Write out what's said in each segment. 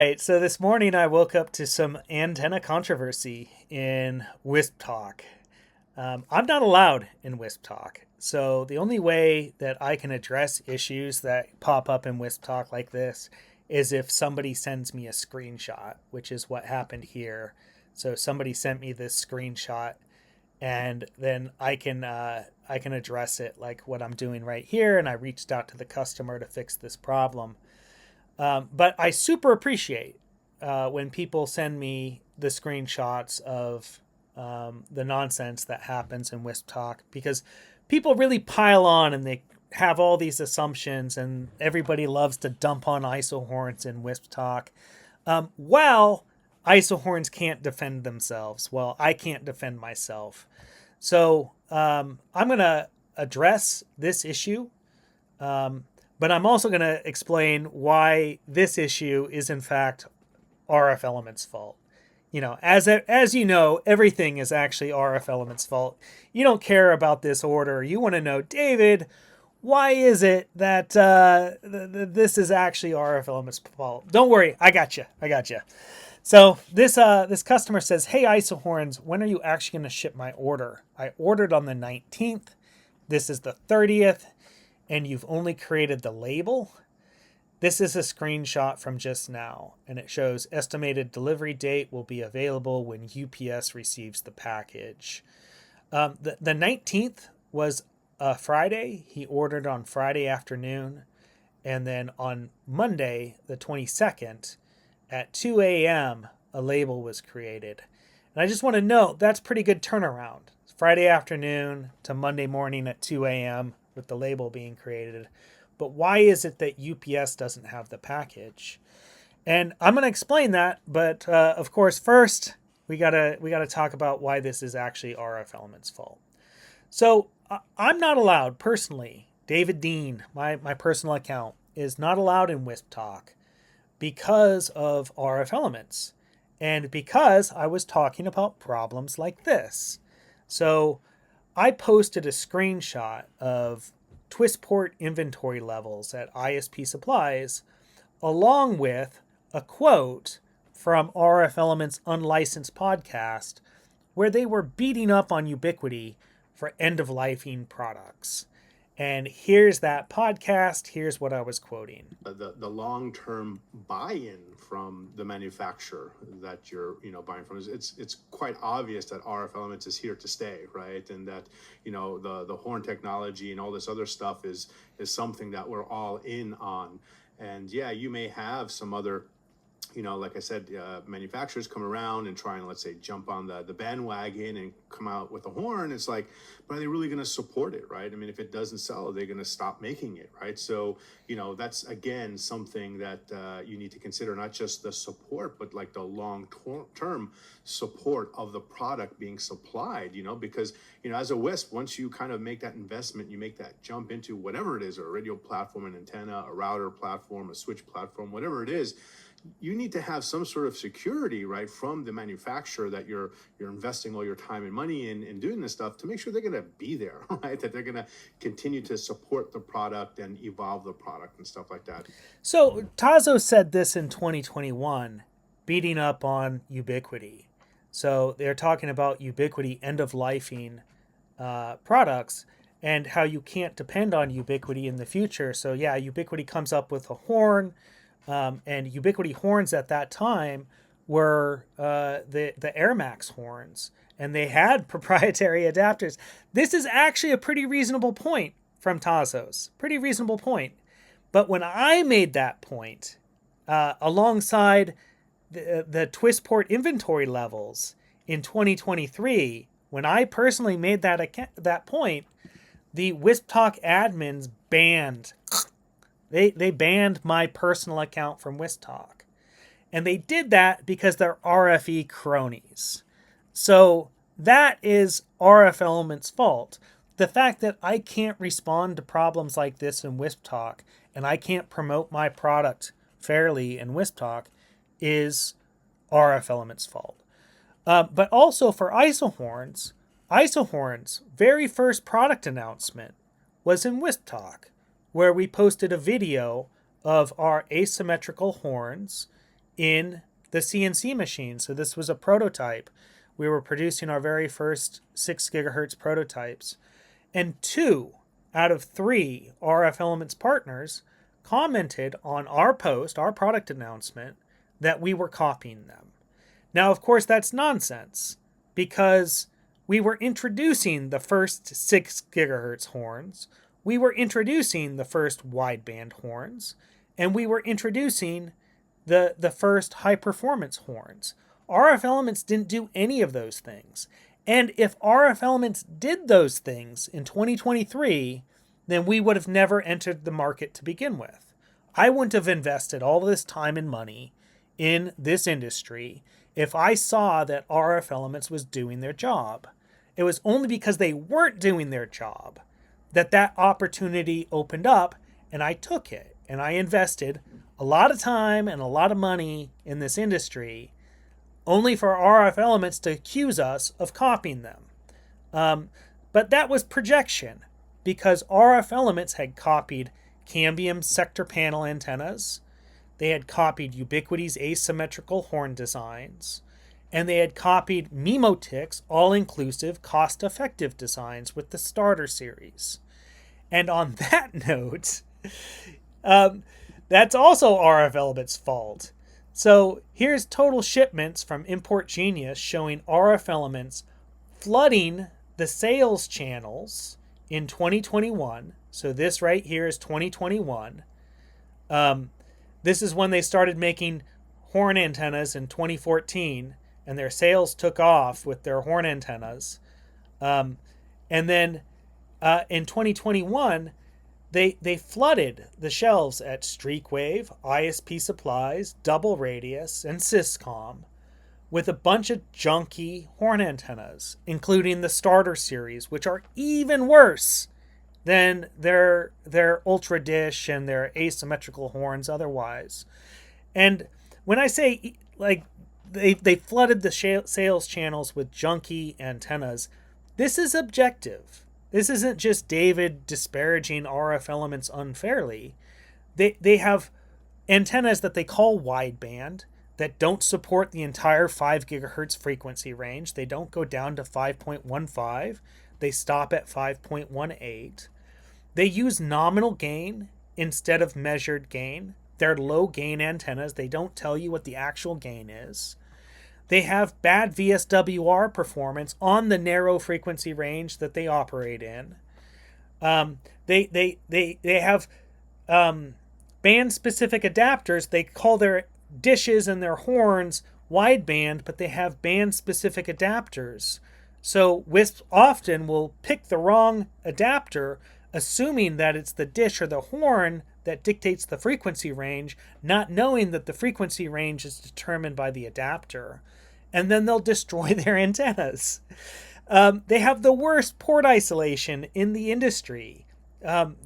Right, so this morning I woke up to some antenna controversy in WISP talk. I'm not allowed in WISP talk, so the only way that I can address issues that pop up in WISP talk like this is if somebody sends me a screenshot, which is what happened here. So somebody sent me this screenshot, and then I can address it like what I'm doing right here. And I reached out to the customer to fix this problem. But I super appreciate when people send me the screenshots of the nonsense that happens in WISP talk, because people really pile on and they have all these assumptions, and everybody loves to dump on ISO horns in WISP talk. Well, ISO horns can't defend themselves. Well, I can't defend myself. So I'm going to address this issue, um, but I'm also going to explain why this issue is in fact RF Element's fault. As you know, everything is actually RF Element's fault. You don't care about this order. You want to know, David, why is it that this is actually RF Element's fault? Don't worry, I got you. I got you. So this customer says, "Hey, Isohorns, when are you actually going to ship my order? I ordered on the 19th. This is the 30th, and you've only created the label." This is a screenshot from just now, and it shows estimated delivery date will be available when UPS receives the package. The 19th was a Friday. He ordered on Friday afternoon, and then on Monday, the 22nd, at 2 a.m., a label was created. And I just want to note that's pretty good turnaround. Friday afternoon to Monday morning at 2 a.m. with the label being created. But why is it that UPS doesn't have the package? And I'm going to explain that, but of course, first we gotta talk about why this is actually RF Element's fault. So I'm not allowed personally. David Dean, my personal account, is not allowed in WISP Talk because of RF Elements, and because I was talking about problems like this. So I posted a screenshot of TwistPort inventory levels at ISP Supplies, along with a quote from RF Element's Unlicensed podcast, where they were beating up on Ubiquiti for end-of-lifing products. And here's that podcast. Here's what I was quoting. The long-term buy-in from the manufacturer that you're buying from, it's quite obvious that RF Elements is here to stay, right? And that the horn technology and all this other stuff is something that we're all in on. And yeah, you may have some other, like I said, manufacturers come around and try and, let's say, jump on the bandwagon and come out with a horn. It's like, but are they really going to support it, right? I mean, if it doesn't sell, are they going to stop making it, right? So, that's, again, something that you need to consider, not just the support, but like the long-term support of the product being supplied, because, as a WISP, once you kind of make that investment, you make that jump into whatever it is, or a radio platform, an antenna, a router platform, a switch platform, whatever it is, you need to have some sort of security, right, from the manufacturer that you're investing all your time and money in doing this stuff, to make sure they're going to be there, right, that they're going to continue to support the product and evolve the product and stuff like that. So Tazo said this in 2021, beating up on Ubiquiti. So they're talking about Ubiquiti end-of-lifing products and how you can't depend on Ubiquiti in the future. So yeah, Ubiquiti comes up with a horn, and Ubiquiti horns at that time were the Air Max horns, and they had proprietary adapters. This is actually a pretty reasonable point from Tazos. Pretty reasonable point. But when I made that point, alongside the TwistPort inventory levels in 2023, when I personally made that point, the WISP Talk admins banned. They banned my personal account from WISP Talk. And they did that because they're RFE cronies. So that is RF Element's fault. The fact that I can't respond to problems like this in WISP Talk, and I can't promote my product fairly in WISP Talk, is RF Element's fault. But also for Isohorn's very first product announcement was in WISP Talk, where we posted a video of our asymmetrical horns in the CNC machine. So this was a prototype. We were producing our very first 6 gigahertz prototypes. And 2 out of 3 RF Elements partners commented on our post, our product announcement, that we were copying them. Now, of course, that's nonsense because we were introducing the first 6 gigahertz horns, we were introducing the first wideband horns, and we were introducing the first high performance horns. RF Elements didn't do any of those things. And if RF Elements did those things in 2023, then we would have never entered the market to begin with. I wouldn't have invested all this time and money in this industry if I saw that RF Elements was doing their job. It was only because they weren't doing their job that that opportunity opened up, and I took it. And I invested a lot of time and a lot of money in this industry only for RF Elements to accuse us of copying them. But that was projection, because RF Elements had copied Cambium's sector panel antennas, they had copied Ubiquiti's asymmetrical horn designs, and they had copied Mimosa's all-inclusive, cost-effective designs with the starter series. And on that note, that's also RF Elements' fault. So here's total shipments from Import Genius showing RF Elements flooding the sales channels in 2021. So this right here is 2021. This is when they started making horn antennas in 2014, and their sales took off with their horn antennas. And then in 2021, they flooded the shelves at Streakwave, ISP Supplies, Double Radius, and Syscom with a bunch of junky horn antennas, including the starter series, which are even worse than their Ultra Dish and their asymmetrical horns otherwise. And when I say like they flooded the sales channels with junky antennas, this is objective. This isn't just David disparaging RF Elements unfairly. They have antennas that they call wideband that don't support the entire 5 gigahertz frequency range. They don't go down to 5.15. They stop at 5.18. They use nominal gain instead of measured gain. They're low gain antennas. They don't tell you what the actual gain is. They have bad VSWR performance on the narrow frequency range that they operate in. They have band-specific adapters. They call their dishes and their horns wideband, but they have band-specific adapters. So WISPs often will pick the wrong adapter, assuming that it's the dish or the horn that dictates the frequency range, not knowing that the frequency range is determined by the adapter. And then they'll destroy their antennas. They have the worst port isolation in the industry.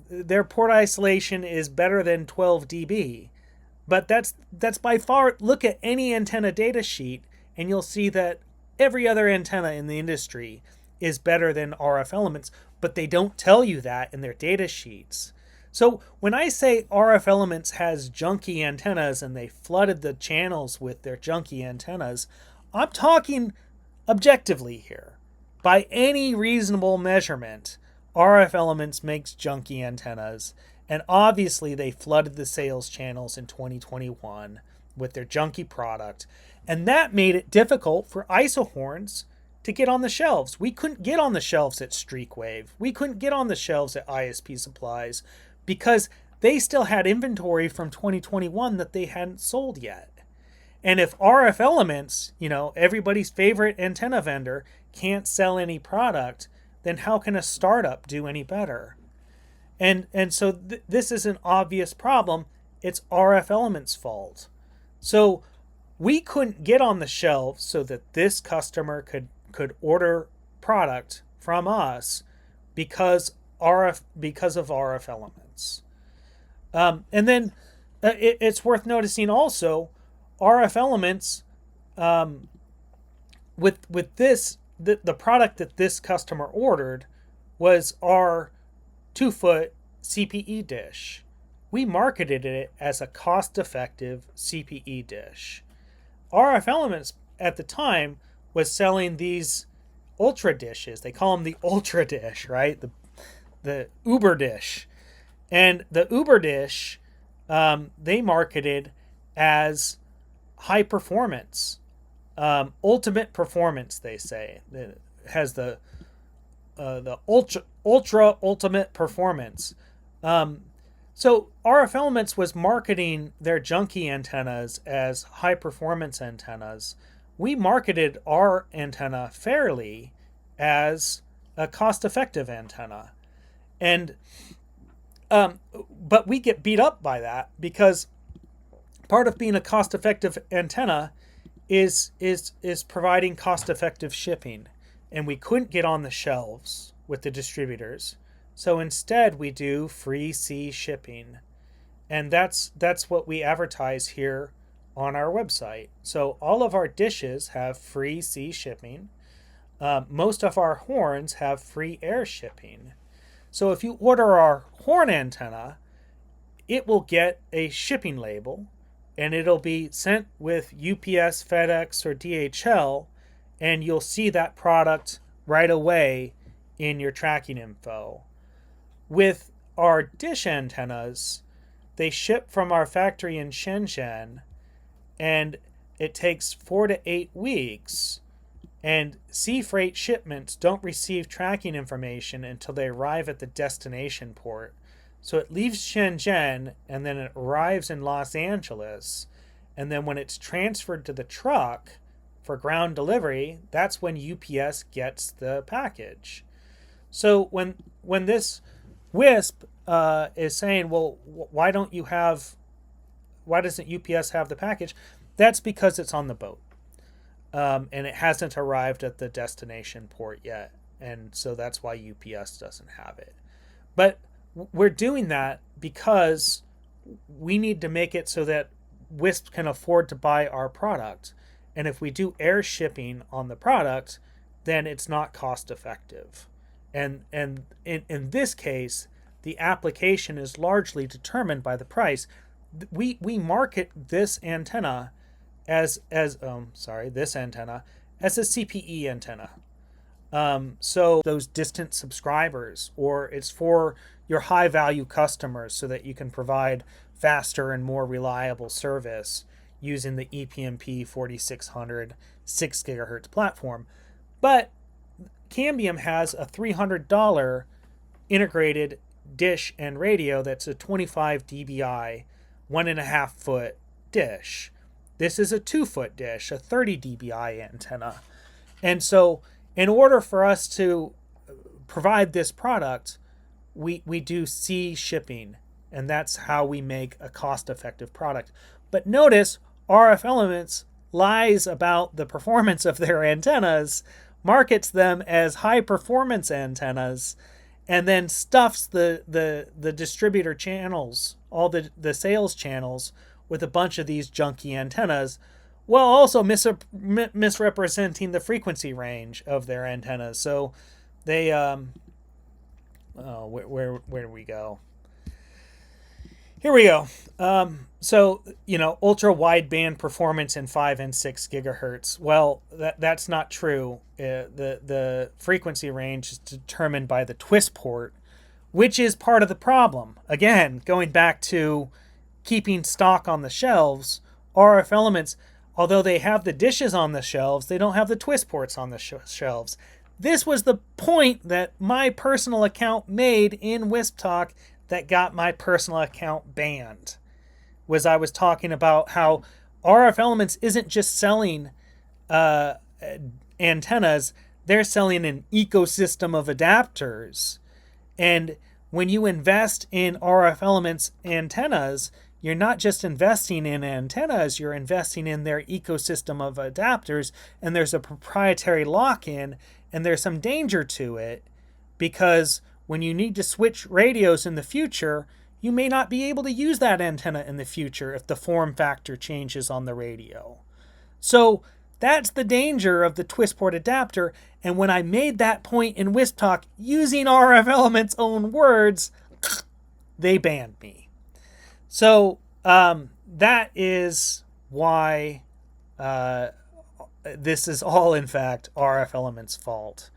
Their port isolation is better than 12 dB. But that's by far, look at any antenna data sheet, and you'll see that every other antenna in the industry is better than RF Elements, but they don't tell you that in their data sheets. So when I say RF Elements has junky antennas and they flooded the channels with their junky antennas, I'm talking objectively here. By any reasonable measurement, RF Elements makes junky antennas, and obviously they flooded the sales channels in 2021 with their junky product, and that made it difficult for ISO horns to get on the shelves. We couldn't get on the shelves at Streakwave. We couldn't get on the shelves at ISP Supplies because they still had inventory from 2021 that they hadn't sold yet. And if RF Elements, everybody's favorite antenna vendor, can't sell any product, then how can a startup do any better? And so this is an obvious problem. It's RF Elements' fault. So we couldn't get on the shelves so that this customer could order product from us because of RF Elements. And then it's worth noticing also, RF Elements, with this, the product that this customer ordered was our 2-foot CPE dish. we marketed it as a cost-effective CPE dish. RF Elements at the time was selling these ultra dishes. They call them the ultra dish, right? The Uber dish. And the Uber dish, they marketed as high performance, ultimate performance. They say it has the ultra ultimate performance. So RF Elements was marketing their junky antennas as high performance antennas. We marketed our antenna fairly as a cost-effective antenna, and but we get beat up by that because part of being a cost-effective antenna is providing cost-effective shipping, and we couldn't get on the shelves with the distributors. So instead, we do free C shipping, and that's what we advertise here on our website. So all of our dishes have free C shipping. Most of our horns have free air shipping. So if you order our horn antenna, it will get a shipping label, and it'll be sent with UPS, FedEx, or DHL, and you'll see that product right away in your tracking info. With our dish antennas, they ship from our factory in Shenzhen, and it takes 4 to 8 weeks. And sea freight shipments don't receive tracking information until they arrive at the destination port. So it leaves Shenzhen, and then it arrives in Los Angeles. And then when it's transferred to the truck for ground delivery, that's when UPS gets the package. So when this WISP is saying, well, why doesn't UPS have the package? That's because it's on the boat. And it hasn't arrived at the destination port yet. And so that's why UPS doesn't have it. But we're doing that because we need to make it so that WISP can afford to buy our product. And if we do air shipping on the product, then it's not cost effective. And in this case, the application is largely determined by the price. We market this antenna as a CPE antenna. So those distant subscribers, or it's for your high value customers so that you can provide faster and more reliable service using the ePMP 4600 6 gigahertz platform. But Cambium has a $300 integrated dish and radio that's a 25 dBi, 1.5 foot dish. This is a 2-foot dish, a 30 dBi antenna. And so in order for us to provide this product, we do C shipping, and that's how we make a cost-effective product. But notice RF Elements lies about the performance of their antennas, markets them as high-performance antennas, and then stuffs the distributor channels, all the sales channels, with a bunch of these junky antennas, while also misrepresenting the frequency range of their antennas. So they where do we go? Here we go. So ultra wideband performance in 5 and 6 gigahertz. Well, that's not true. The frequency range is determined by the TwistPort, which is part of the problem. Again, going back to keeping stock on the shelves, RF Elements, although they have the dishes on the shelves, they don't have the TwistPorts on the shelves. This was the point that my personal account made in WISP Talk that got my personal account banned. Was I was talking about how RF Elements isn't just selling antennas, they're selling an ecosystem of adapters. And when you invest in RF Elements antennas, you're not just investing in antennas, you're investing in their ecosystem of adapters, and there's a proprietary lock-in, and there's some danger to it, because when you need to switch radios in the future, you may not be able to use that antenna in the future if the form factor changes on the radio. So that's the danger of the TwistPort adapter, and when I made that point in WISP Talk using RF Elements' own words, they banned me. So that is why this is all, in fact, RF Element's fault.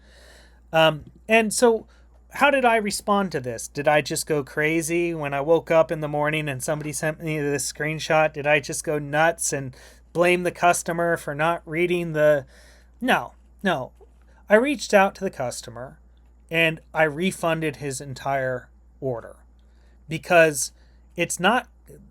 And so, how did I respond to this? Did I just go crazy when I woke up in the morning and somebody sent me this screenshot? Did I just go nuts and blame the customer for not reading the. No, no. I reached out to the customer and I refunded his entire order because it's not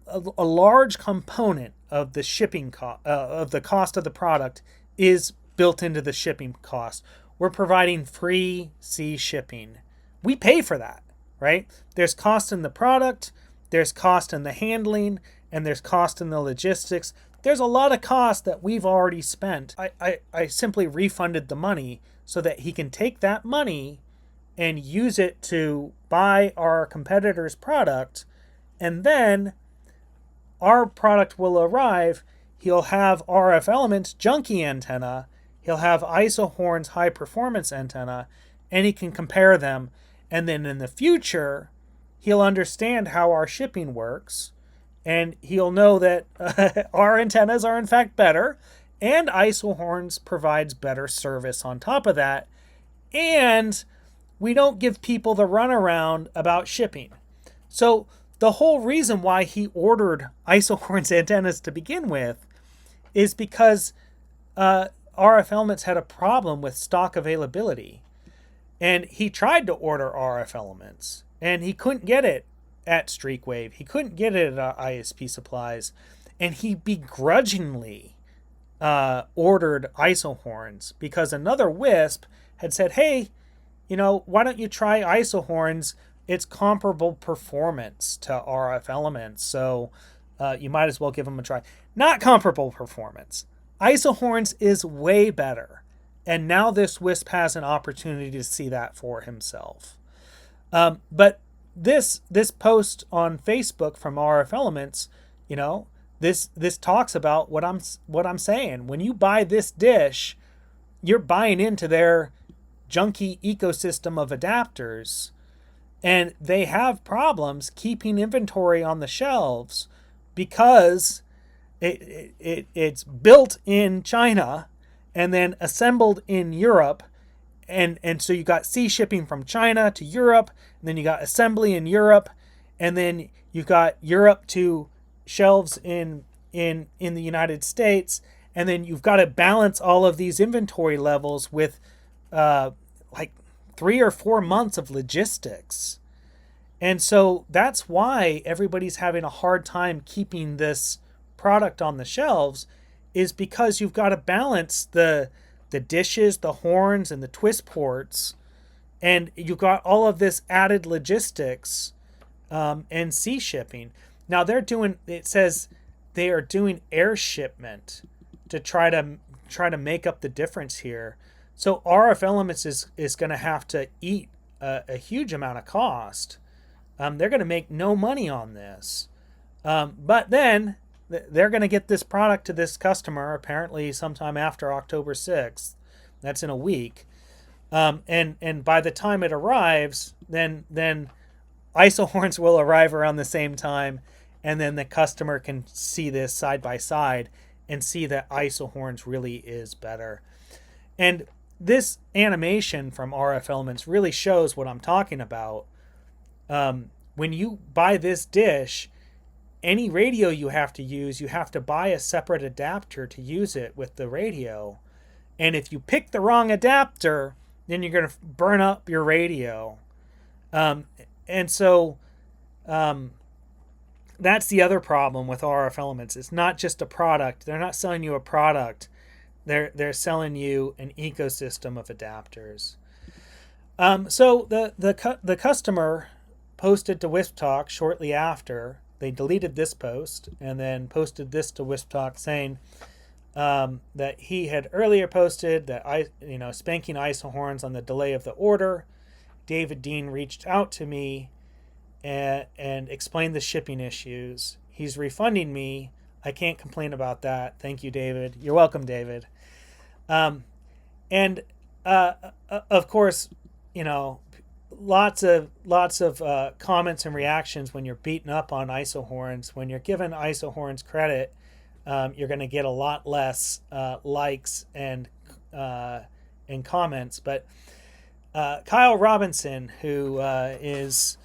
a large component of the shipping of the cost of the product is built into the shipping cost. We're providing free sea shipping. We pay for that, right? There's cost in the product, there's cost in the handling, and there's cost in the logistics. There's a lot of cost that we've already spent. I simply refunded the money so that he can take that money and use it to buy our competitor's product, and then our product will arrive. He'll have RF Elements junky antenna, he'll have Isohorn's high performance antenna, and he can compare them. And then in the future, he'll understand how our shipping works, and he'll know that our antennas are in fact better, and Isohorns provides better service on top of that, and we don't give people the runaround about shipping. So the whole reason why he ordered Isohorn's antennas to begin with is because RF Elements had a problem with stock availability. And he tried to order RF Elements, and he couldn't get it at Streakwave. He couldn't get it at ISP Supplies. And he begrudgingly ordered Isohorns because another WISP had said, hey, why don't you try Isohorns? It's comparable performance to RF Elements, so you might as well give them a try. Not comparable performance. Isohorns is way better. And now this WISP has an opportunity to see that for himself. But this post on Facebook from RF Elements, this talks about what I'm saying. When you buy this dish, you're buying into their junky ecosystem of adapters, and they have problems keeping inventory on the shelves because it's built in China and then assembled in Europe, and so you got sea shipping from China to Europe, and then you got assembly in Europe, and then you've got Europe to shelves in the United States, and then you've got to balance all of these inventory levels with like 3 or 4 months of logistics. And so that's why everybody's having a hard time keeping this product on the shelves, is because you've got to balance the dishes, the horns, and the TwistPorts, and you've got all of this added logistics and sea shipping. Now it says they are doing air shipment to try to make up the difference here. So RF Elements is going to have to eat a huge amount of cost. They're going to make no money on this. But then they're going to get this product to this customer apparently sometime after October 6th. That's in a week. And by the time it arrives, then Isohorns will arrive around the same time, and then the customer can see this side by side and see that Isohorns really is better. And this animation from RF Elements really shows what I'm talking about. When you buy this dish, any radio you have to buy a separate adapter to use it with the radio. And if you pick the wrong adapter, then you're going to burn up your radio. And so that's the other problem with RF Elements. It's not just a product. They're not selling you a product. They're selling you an ecosystem of adapters. So the customer posted to WISP Talk shortly after. They deleted this post and then posted this to WISP Talk saying that he had earlier posted that spanking Isohorns on the delay of the order. David Dean reached out to me and explained the shipping issues. He's refunding me. I can't complain about that. Thank you, David. You're welcome, David. And of course, lots of comments and reactions when you're beaten up on isohorns. When you're given isohorns credit, you're going to get a lot less likes and comments. But Kyle Robinson, who is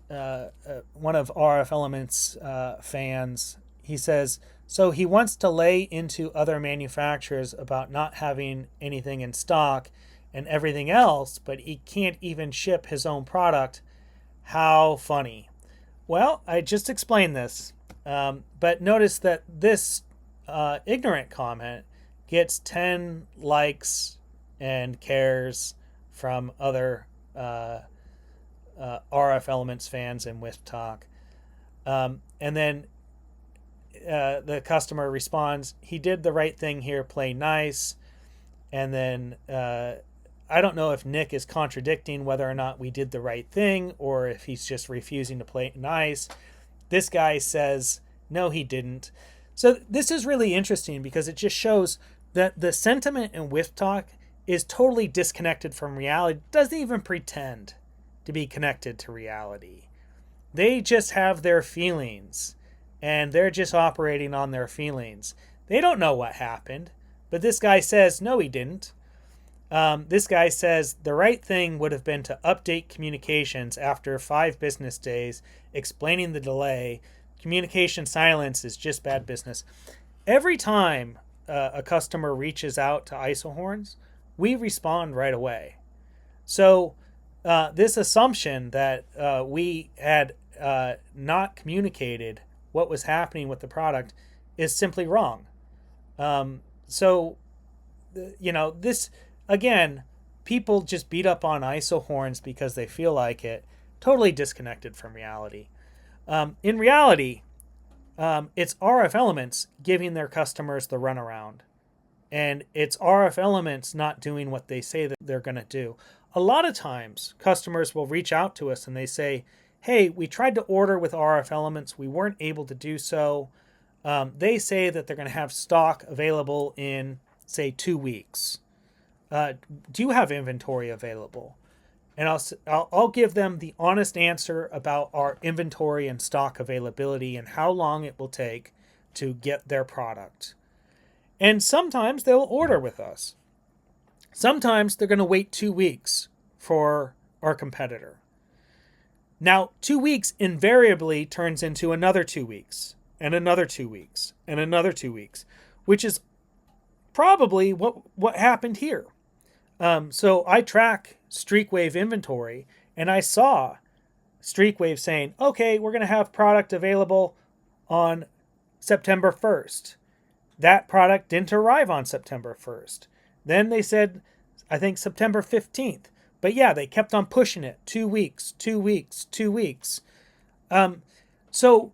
one of RF Elements fans, he says, so he wants to lay into other manufacturers about not having anything in stock and everything else, but he can't even ship his own product. How funny. Well, I just explained this, but notice that this ignorant comment gets 10 likes and cares from other RF Elements fans in WISP Talk. And then the customer responds, he did the right thing here, play nice. And then I don't know if Nick is contradicting whether or not we did the right thing or if he's just refusing to play nice. This guy says, no, he didn't. So this is really interesting because it just shows that the sentiment in WISP Talk is totally disconnected from reality. It doesn't even pretend to be connected to reality. They just have their feelings and they're just operating on their feelings. They don't know what happened, but this guy says, no, he didn't. This guy says the right thing would have been to update communications after 5 business days, explaining the delay. Communication silence is just bad business. Every time a customer reaches out to isohorns, we respond right away. So this assumption that we had not communicated what was happening with the product is simply wrong. So, this, again, people just beat up on isohorns because they feel like it, totally disconnected from reality. In reality, it's RF Elements giving their customers the runaround. And it's RF Elements not doing what they say that they're going to do. A lot of times, customers will reach out to us and they say, hey, we tried to order with RF Elements. We weren't able to do so. They say that they're going to have stock available in, say, 2 weeks. Do you have inventory available? And I'll give them the honest answer about our inventory and stock availability and how long it will take to get their product. And sometimes they'll order with us. Sometimes they're going to wait 2 weeks for our competitor. Now, 2 weeks invariably turns into another 2 weeks, and another 2 weeks, and another 2 weeks, which is probably what happened here. So I track Streakwave inventory, and I saw Streakwave saying, okay, we're going to have product available on September 1st. That product didn't arrive on September 1st. Then they said, I think September 15th. But yeah, they kept on pushing it. 2 weeks, 2 weeks, 2 weeks. So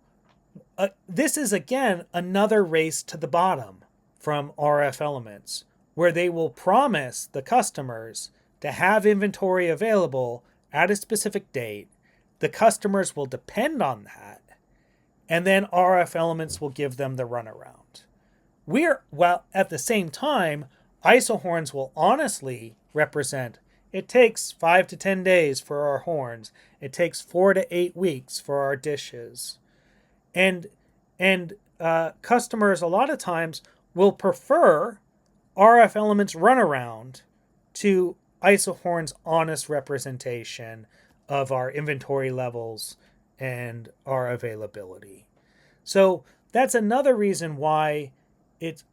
this is, again, another race to the bottom from RF Elements, where they will promise the customers to have inventory available at a specific date. The customers will depend on that. And then RF Elements will give them the runaround. While at the same time, isohorns will honestly represent, it takes 5 to 10 days for our horns. It takes 4 to 8 weeks for our dishes. And customers a lot of times will prefer RF Elements runaround to isohorn's honest representation of our inventory levels and our availability. So that's another reason why it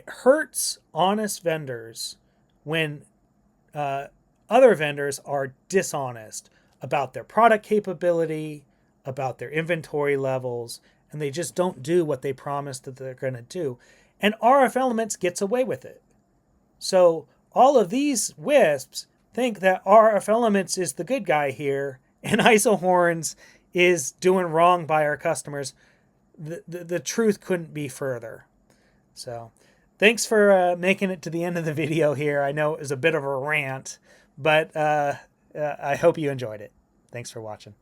hurts honest vendors when other vendors are dishonest about their product capability, about their inventory levels, and they just don't do what they promised that they're going to do. And RF Elements gets away with it. So all of these WISPs think that RF Elements is the good guy here, and isohorns is doing wrong by our customers. The truth couldn't be further. So thanks for making it to the end of the video here. I know it was a bit of a rant, but I hope you enjoyed it. Thanks for watching.